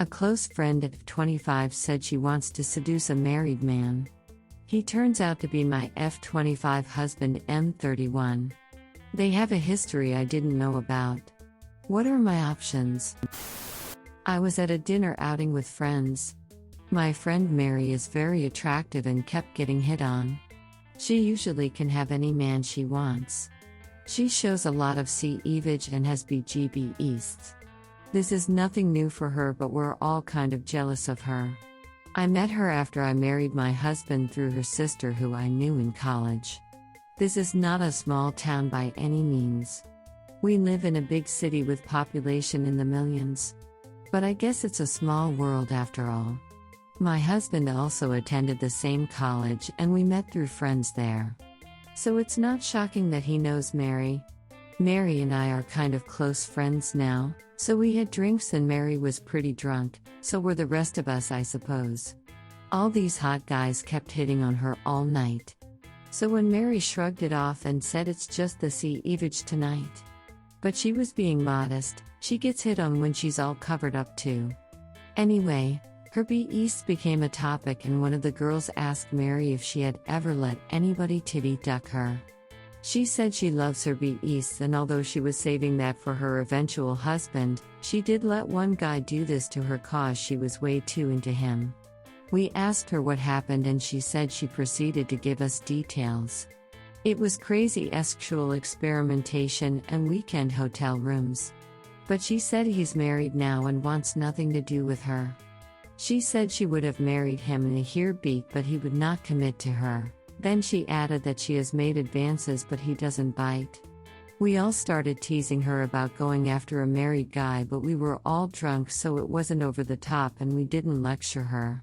A close friend of 25 said she wants to seduce a married man. He turns out to be my F25 husband M31. They have a history I didn't know about. What are my options? I was at a dinner outing with friends. My friend Mary is very attractive and kept getting hit on. She usually can have any man she wants. She shows a lot of C-evage and has BGB Easts. This is nothing new for her, but we're all kind of jealous of her. I met her after I married my husband through her sister who I knew in college. This is not a small town by any means. We live in a big city with population in the millions. But I guess it's a small world after all. My husband also attended the same college and we met through friends there. So it's not shocking that he knows Mary. Mary and I are kind of close friends now, so we had drinks and Mary was pretty drunk, so were the rest of us, I suppose. All these hot guys kept hitting on her all night. So when Mary shrugged it off and said it's just the C-evage tonight. But she was being modest, she gets hit on when she's all covered up too. Anyway, her B-east became a topic and one of the girls asked Mary if she had ever let anybody titty duck her. She said she loves her B-east, and although she was saving that for her eventual husband, she did let one guy do this to her cause she was way too into him. We asked her what happened and she said she proceeded to give us details. It was crazy sexual experimentation and weekend hotel rooms. But she said he's married now and wants nothing to do with her. She said she would have married him in a heartbeat but he would not commit to her. Then she added that she has made advances but he doesn't bite. We all started teasing her about going after a married guy, but we were all drunk so it wasn't over the top and we didn't lecture her.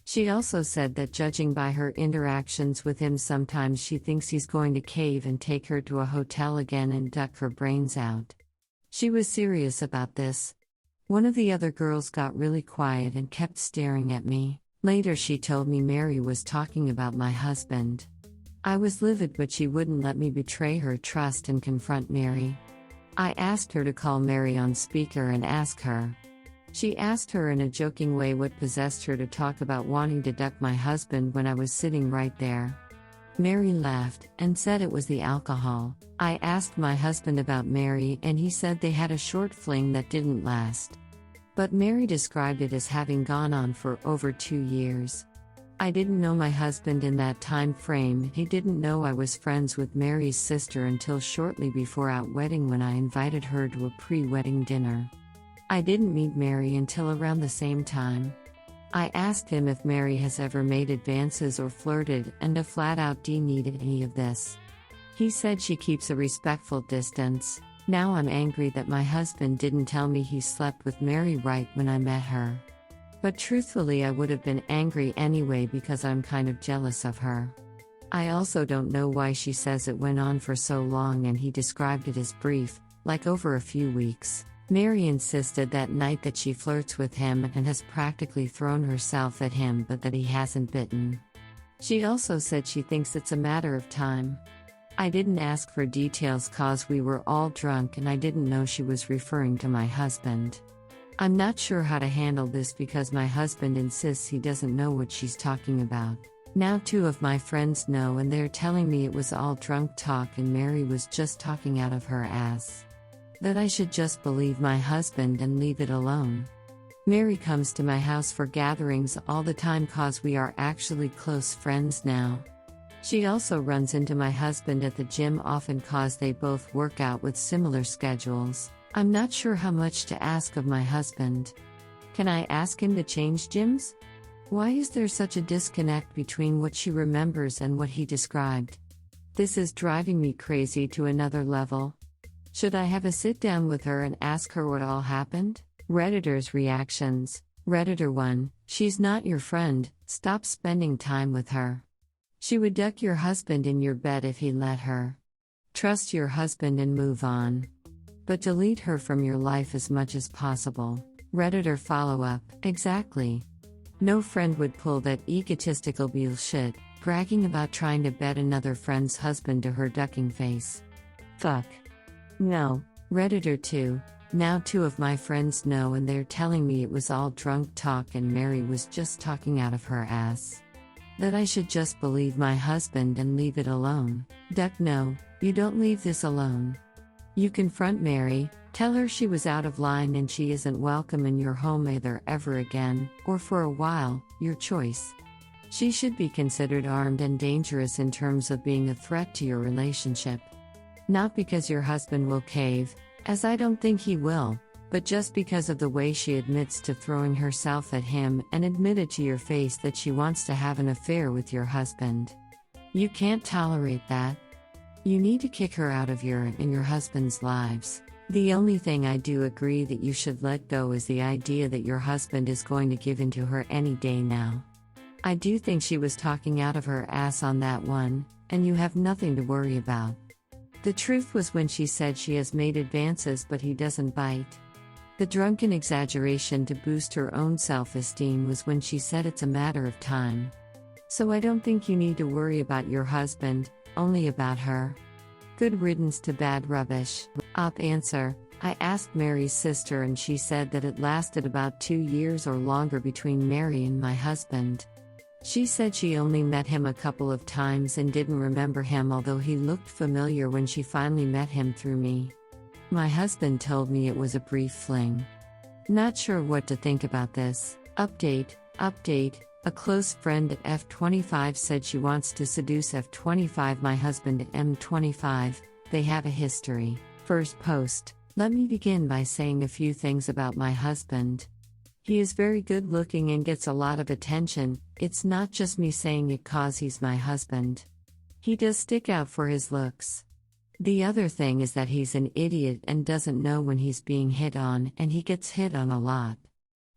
She also said that judging by her interactions with him sometimes she thinks he's going to cave and take her to a hotel again and duck her brains out. She was serious about this. One of the other girls got really quiet and kept staring at me. Later she told me Mary was talking about my husband. I was livid but she wouldn't let me betray her trust and confront Mary. I asked her to call Mary on speaker and ask her. She asked her in a joking way what possessed her to talk about wanting to duck my husband when I was sitting right there. Mary laughed and said it was the alcohol. I asked my husband about Mary and he said they had a short fling that didn't last. But Mary described it as having gone on for over 2 years. I didn't know my husband in that time frame. He didn't know I was friends with Mary's sister until shortly before our wedding when I invited her to a pre-wedding dinner. I didn't meet Mary until around the same time. I asked him if Mary has ever made advances or flirted and a flat-out denied any of this. He said she keeps a respectful distance. Now I'm angry that my husband didn't tell me he slept with Mary right when I met her. But truthfully I would have been angry anyway because I'm kind of jealous of her. I also don't know why she says it went on for so long and he described it as brief, like over a few weeks. Mary insisted that night that she flirts with him and has practically thrown herself at him but that he hasn't bitten. She also said she thinks it's a matter of time. I didn't ask for details cause we were all drunk and I didn't know she was referring to my husband. I'm not sure how to handle this because my husband insists he doesn't know what she's talking about. Now 2 of my friends know and they're telling me it was all drunk talk and Mary was just talking out of her ass. That I should just believe my husband and leave it alone. Mary comes to my house for gatherings all the time cause we are actually close friends now. She also runs into my husband at the gym often cause they both work out with similar schedules. I'm not sure how much to ask of my husband. Can I ask him to change gyms? Why is there such a disconnect between what she remembers and what he described? This is driving me crazy to another level. Should I have a sit down with her and ask her what all happened? Redditors' reactions. Redditor 1, she's not your friend, stop spending time with her. She would duck your husband in your bed if he let her. Trust your husband and move on. But delete her from your life as much as possible. Redditor follow-up, exactly. No friend would pull that egotistical bullshit, bragging about trying to bet another friend's husband to her ducking face. Fuck. No. Redditor 2, Now 2 of my friends know and they're telling me it was all drunk talk and Mary was just talking out of her ass. That I should just believe my husband and leave it alone. Duck, no, you don't leave this alone. You confront Mary, tell her she was out of line and she isn't welcome in your home either ever again, or for a while, your choice. She should be considered armed and dangerous in terms of being a threat to your relationship. Not because your husband will cave, as I don't think he will, but just because of the way she admits to throwing herself at him and admitted to your face that she wants to have an affair with your husband. You can't tolerate that. You need to kick her out of your and your husband's lives. The only thing I do agree that you should let go is the idea that your husband is going to give in to her any day now. I do think she was talking out of her ass on that one, and you have nothing to worry about. The truth was when she said she has made advances but he doesn't bite. The drunken exaggeration to boost her own self-esteem was when she said it's a matter of time. So I don't think you need to worry about your husband, only about her. Good riddance to bad rubbish. Answer: I asked Mary's sister and she said that it lasted about 2 years or longer between Mary and my husband. She said she only met him a couple of times and didn't remember him, although he looked familiar when she finally met him through me. My husband told me it was a brief fling. Not sure what to think about this. Update. A close friend at F25 said she wants to seduce F25, my husband M25. They have a history. First post. Let me begin by saying a few things about my husband. He is very good looking and gets a lot of attention. It's not just me saying it 'cause he's my husband. He does stick out for his looks. The other thing is that he's an idiot and doesn't know when he's being hit on, and he gets hit on a lot.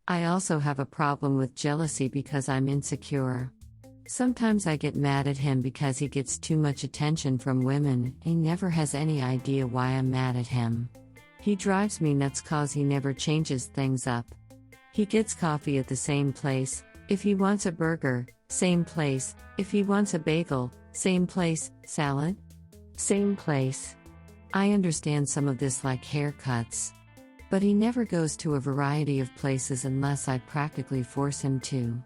I also have a problem with jealousy because I'm insecure. Sometimes I get mad at him because he gets too much attention from women. He never has any idea why I'm mad at him. He drives me nuts 'cause he never changes things up. He gets coffee at the same place. If he wants a burger, same place. If he wants a bagel, same place. Salad? Same place. I understand some of this, like haircuts. But he never goes to a variety of places unless I practically force him to.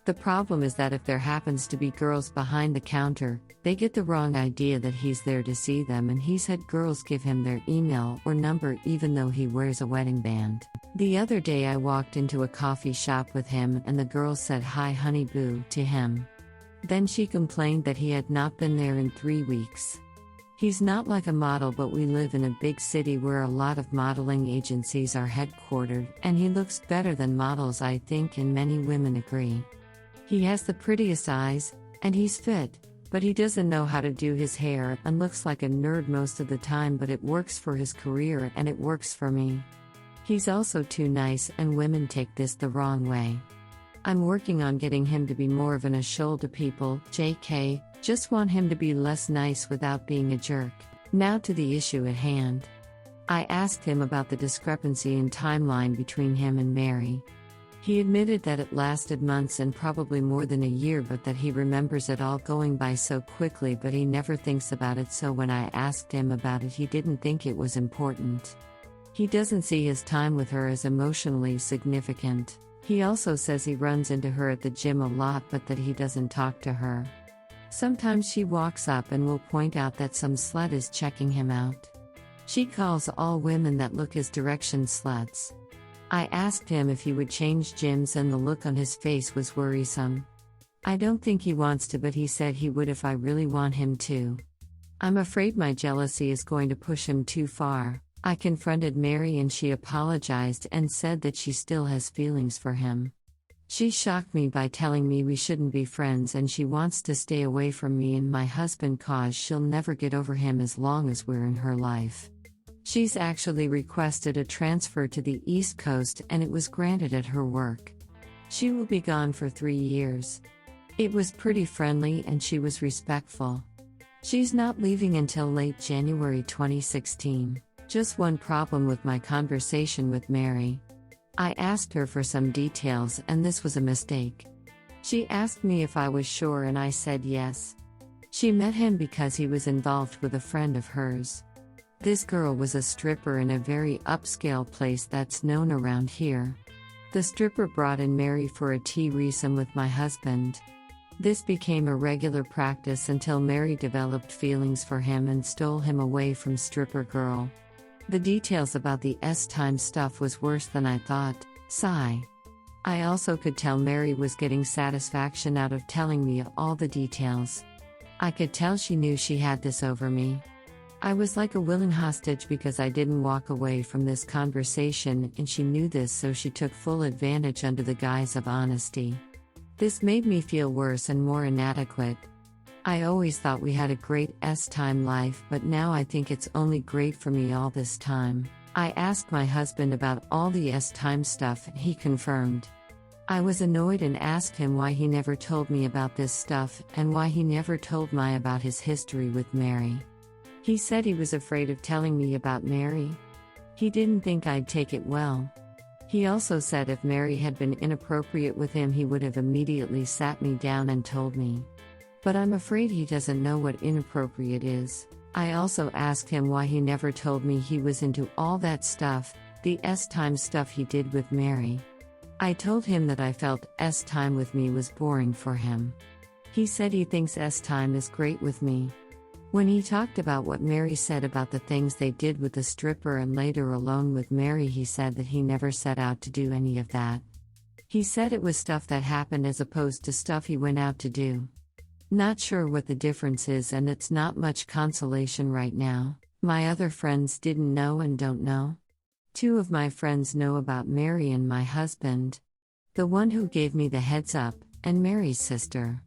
The problem is that if there happens to be girls behind the counter, they get the wrong idea that he's there to see them, and he's had girls give him their email or number even though he wears a wedding band. The other day I walked into a coffee shop with him and the girl said "Hi honey boo" to him. Then she complained that he had not been there in 3 weeks. He's not like a model, but we live in a big city where a lot of modeling agencies are headquartered, and he looks better than models, I think, and many women agree. He has the prettiest eyes, and he's fit, but he doesn't know how to do his hair and looks like a nerd most of the time, but it works for his career and it works for me. He's also too nice, and women take this the wrong way. I'm working on getting him to be more of an asshole to people, JK, just want him to be less nice without being a jerk. Now to the issue at hand. I asked him about the discrepancy in timeline between him and Mary. He admitted that it lasted months and probably more than a year, but that he remembers it all going by so quickly, but he never thinks about it, so when I asked him about it he didn't think it was important. He doesn't see his time with her as emotionally significant. He also says he runs into her at the gym a lot, but that he doesn't talk to her. Sometimes she walks up and will point out that some slut is checking him out. She calls all women that look his direction sluts. I asked him if he would change gyms and the look on his face was worrisome. I don't think he wants to, but he said he would if I really want him to. I'm afraid my jealousy is going to push him too far. I confronted Mary and she apologized and said that she still has feelings for him. She shocked me by telling me we shouldn't be friends and she wants to stay away from me and my husband cause she'll never get over him as long as we're in her life. She's actually requested a transfer to the East Coast and it was granted at her work. She will be gone for 3 years. It was pretty friendly and she was respectful. She's not leaving until late January 2016. Just one problem with my conversation with Mary. I asked her for some details and this was a mistake. She asked me if I was sure and I said yes. She met him because he was involved with a friend of hers. This girl was a stripper in a very upscale place that's known around here. The stripper brought in Mary for a threesome with my husband. This became a regular practice until Mary developed feelings for him and stole him away from stripper girl. The details about the S-time stuff was worse than I thought. Sigh. I also could tell Mary was getting satisfaction out of telling me all the details. I could tell she knew she had this over me. I was like a willing hostage because I didn't walk away from this conversation, and she knew this, so she took full advantage under the guise of honesty. This made me feel worse and more inadequate. I always thought we had a great S-time life, but now I think it's only great for me all this time. I asked my husband about all the S-time stuff and he confirmed. I was annoyed and asked him why he never told me about this stuff and why he never told me about his history with Mary. He said he was afraid of telling me about Mary. He didn't think I'd take it well. He also said if Mary had been inappropriate with him, he would have immediately sat me down and told me. But I'm afraid he doesn't know what inappropriate is. I also asked him why he never told me he was into all that stuff, the S-time stuff he did with Mary. I told him that I felt S-time with me was boring for him. He said he thinks S-time is great with me. When he talked about what Mary said about the things they did with the stripper and later alone with Mary, he said that he never set out to do any of that. He said it was stuff that happened as opposed to stuff he went out to do. Not sure what the difference is, and it's not much consolation right now. My other friends didn't know and don't know. 2 of my friends know about Mary and my husband. The one who gave me the heads up, and Mary's sister.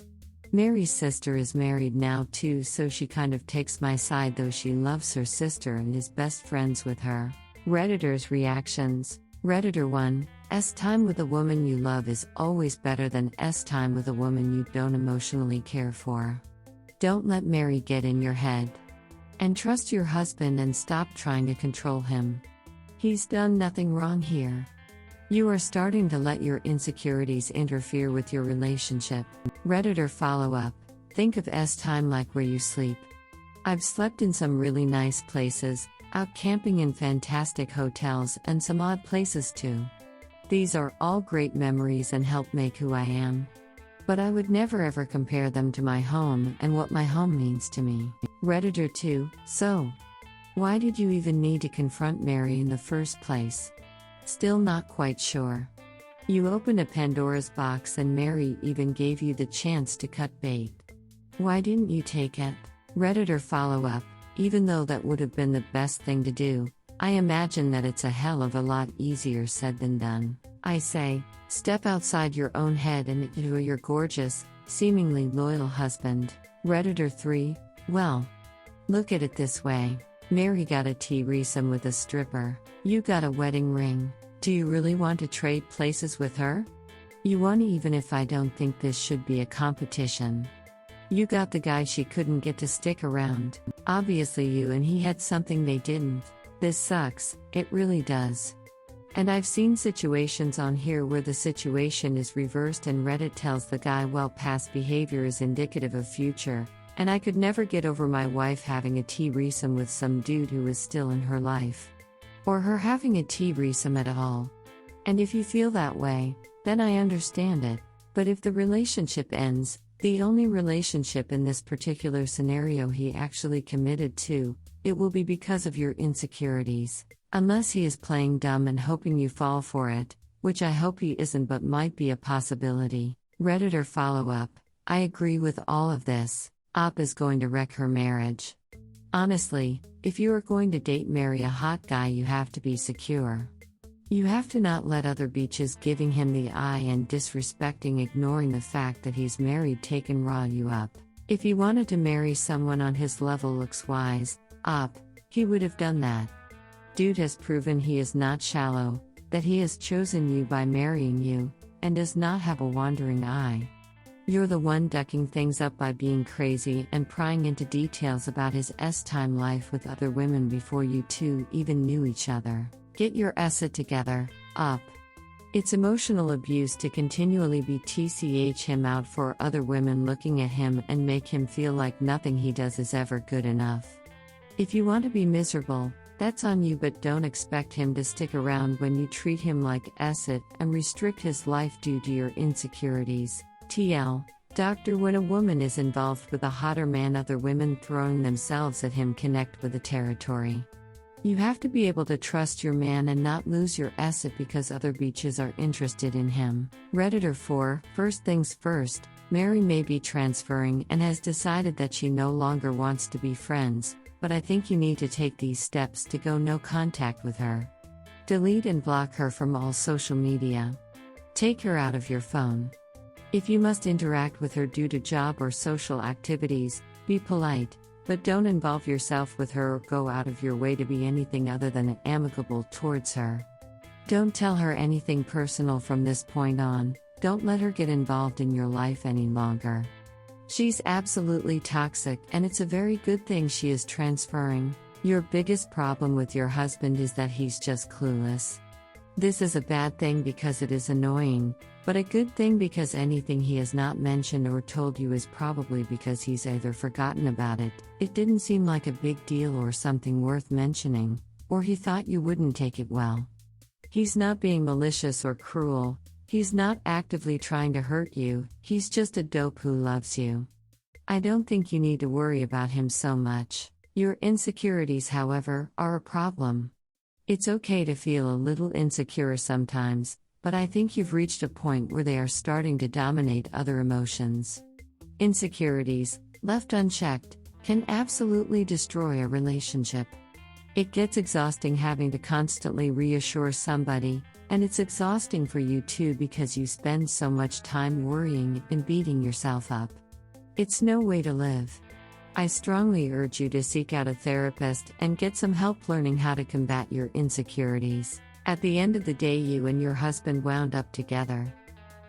Mary's sister is married now too, so she kind of takes my side, though she loves her sister and is best friends with her. Redditors' reactions. Redditor 1, S-time with a woman you love is always better than S-time with a woman you don't emotionally care for. Don't let Mary get in your head. And trust your husband and stop trying to control him. He's done nothing wrong here. You are starting to let your insecurities interfere with your relationship. Redditor follow-up. Think of S-time like where you sleep. I've slept in some really nice places, out camping in fantastic hotels, and some odd places too. These are all great memories and help make who I am. But I would never ever compare them to my home and what my home means to me. Redditor 2, so why did you even need to confront Mary in the first place? Still not quite sure. You opened a Pandora's box and Mary even gave you the chance to cut bait. Why didn't you take it? Redditor follow-up. Even though that would have been the best thing to do, I imagine that it's a hell of a lot easier said than done. I say, step outside your own head and enjoy your gorgeous, seemingly loyal husband. Redditor 3, well, look at it this way. Mary got a threesome with a stripper. You got a wedding ring. Do you really want to trade places with her? You won even if I don't think this should be a competition. You got the guy she couldn't get to stick around. Obviously you and he had something they didn't. This sucks, it really does. And I've seen situations on here where the situation is reversed and Reddit tells the guy, well, past behavior is indicative of future, and I could never get over my wife having a threesome with some dude who is still in her life. Or her having a threesome at all. And if you feel that way, then I understand it. But if the relationship ends, the only relationship in this particular scenario he actually committed to, it will be because of your insecurities. Unless he is playing dumb and hoping you fall for it, which I hope he isn't but might be a possibility. Redditor follow-up. I agree with all of this. Op is going to wreck her marriage. Honestly, if you are going to marry a hot guy, you have to be secure. You have to not let other bitches giving him the eye and disrespecting, ignoring the fact that he's married, take and raw you up. If he wanted to marry someone on his level looks-wise, Op, he would have done that. Dude has proven he is not shallow, that he has chosen you by marrying you, and does not have a wandering eye. You're the one ducking things up by being crazy and prying into details about his S-time life with other women before you two even knew each other. Get your asset together, Op. It's emotional abuse to continually be tch him out for other women looking at him and make him feel like nothing he does is ever good enough. If you want to be miserable, that's on you, but don't expect him to stick around when you treat him like acid and restrict his life due to your insecurities. TL. Doctor, when a woman is involved with a hotter man, other women throwing themselves at him connect with the territory. You have to be able to trust your man and not lose your asset because other beaches are interested in him. Redditor 4. First things first, Mary may be transferring and has decided that she no longer wants to be friends, but I think you need to take these steps to go no contact with her. Delete and block her from all social media. Take her out of your phone. If you must interact with her due to job or social activities, be polite, but don't involve yourself with her or go out of your way to be anything other than amicable towards her. Don't tell her anything personal from this point on. Don't let her get involved in your life any longer. She's absolutely toxic, and it's a very good thing she is transferring. Your biggest problem with your husband is that he's just clueless. This is a bad thing because it is annoying, but a good thing because anything he has not mentioned or told you is probably because he's either forgotten about it, it didn't seem like a big deal or something worth mentioning, or he thought you wouldn't take it well. He's not being malicious or cruel. He's not actively trying to hurt you, he's just a dope who loves you. I don't think you need to worry about him so much. Your insecurities, however, are a problem. It's okay to feel a little insecure sometimes, but I think you've reached a point where they are starting to dominate other emotions. Insecurities, left unchecked, can absolutely destroy a relationship. It gets exhausting having to constantly reassure somebody, and it's exhausting for you too because you spend so much time worrying and beating yourself up. It's no way to live. I strongly urge you to seek out a therapist and get some help learning how to combat your insecurities. At the end of the day, you and your husband wound up together.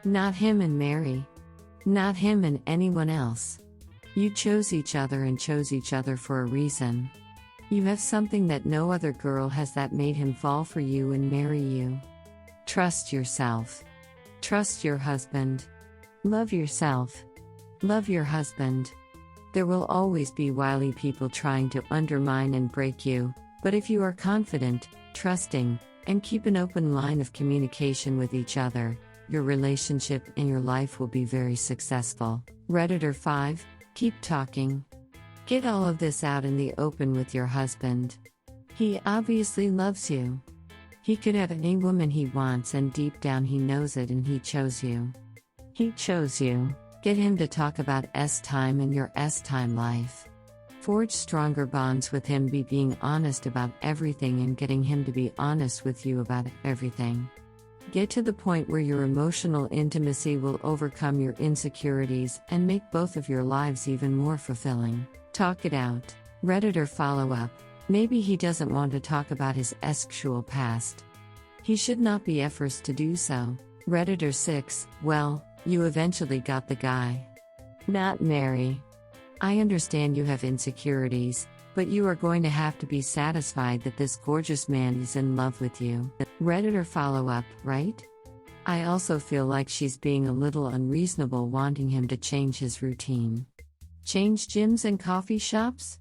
Not him and Mary. Not him and anyone else. You chose each other and chose each other for a reason. You have something that no other girl has that made him fall for you and marry you. Trust yourself. Trust your husband. Love yourself. Love your husband. There will always be wily people trying to undermine and break you, but if you are confident, trusting, and keep an open line of communication with each other, your relationship and your life will be very successful. Redditor 5. Keep talking. Get all of this out in the open with your husband. He obviously loves you. He could have any woman he wants, and deep down he knows it, and he chose you. He chose you. Get him to talk about S-time and your S-time life. Forge stronger bonds with him, be being honest about everything and getting him to be honest with you about everything. Get to the point where your emotional intimacy will overcome your insecurities and make both of your lives even more fulfilling. Talk it out. Redditor follow-up. Maybe he doesn't want to talk about his sexual past. He should not be efforts to do so. Redditor 6. Well, you eventually got the guy. Not Mary. I understand you have insecurities, but you are going to have to be satisfied that this gorgeous man is in love with you. Redditor follow-up, right? I also feel like she's being a little unreasonable wanting him to change his routine. Change gyms and coffee shops?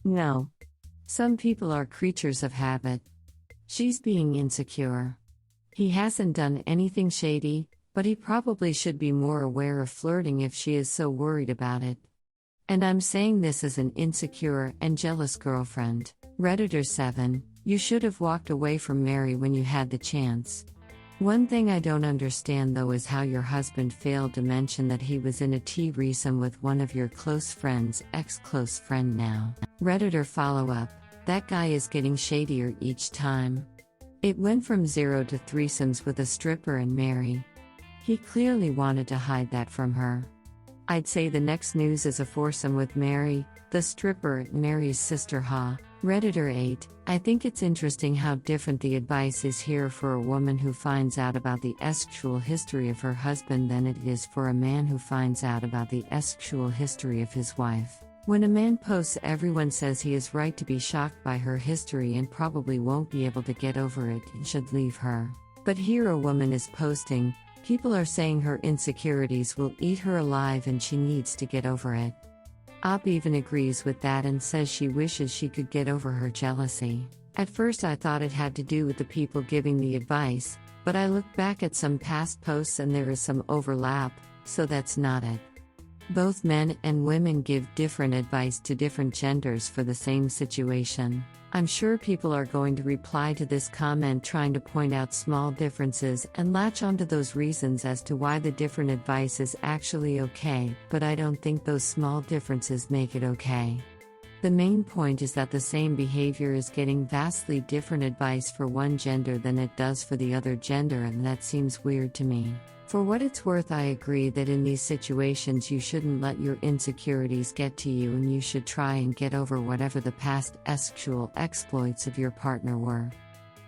No. Some people are creatures of habit. She's being insecure. He hasn't done anything shady, but he probably should be more aware of flirting if she is so worried about it. And I'm saying this as an insecure and jealous girlfriend. Redditor 7. You should have walked away from Mary when you had the chance. One thing I don't understand though is how your husband failed to mention that he was in a threesome with one of your close friends, ex-close friend now. Redditor follow-up. That guy is getting shadier each time. It went from 0 to threesomes with a stripper and Mary. He clearly wanted to hide that from her. I'd say the next news is a foursome with Mary, the stripper, Mary's sister. Redditor 8. I think it's interesting how different the advice is here for a woman who finds out about the sexual history of her husband than it is for a man who finds out about the sexual history of his wife. When a man posts, everyone says he is right to be shocked by her history and probably won't be able to get over it and should leave her. But here a woman is posting, people are saying her insecurities will eat her alive and she needs to get over it. Op even agrees with that and says she wishes she could get over her jealousy. At first I thought it had to do with the people giving the advice, but I looked back at some past posts and there is some overlap, so that's not it. Both men and women give different advice to different genders for the same situation. I'm sure people are going to reply to this comment trying to point out small differences and latch onto those reasons as to why the different advice is actually okay, but I don't think those small differences make it okay. The main point is that the same behavior is getting vastly different advice for one gender than it does for the other gender, and that seems weird to me. For what it's worth, I agree that in these situations you shouldn't let your insecurities get to you and you should try and get over whatever the past sexual exploits of your partner were.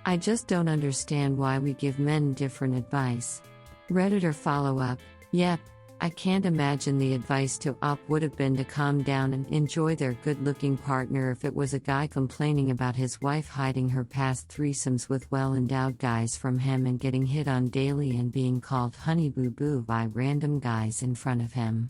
I just don't understand why we give men different advice. Redditor follow-up: Yep, I can't imagine the advice to Op would have been to calm down and enjoy their good-looking partner if it was a guy complaining about his wife hiding her past threesomes with well-endowed guys from him and getting hit on daily and being called honey boo boo by random guys in front of him.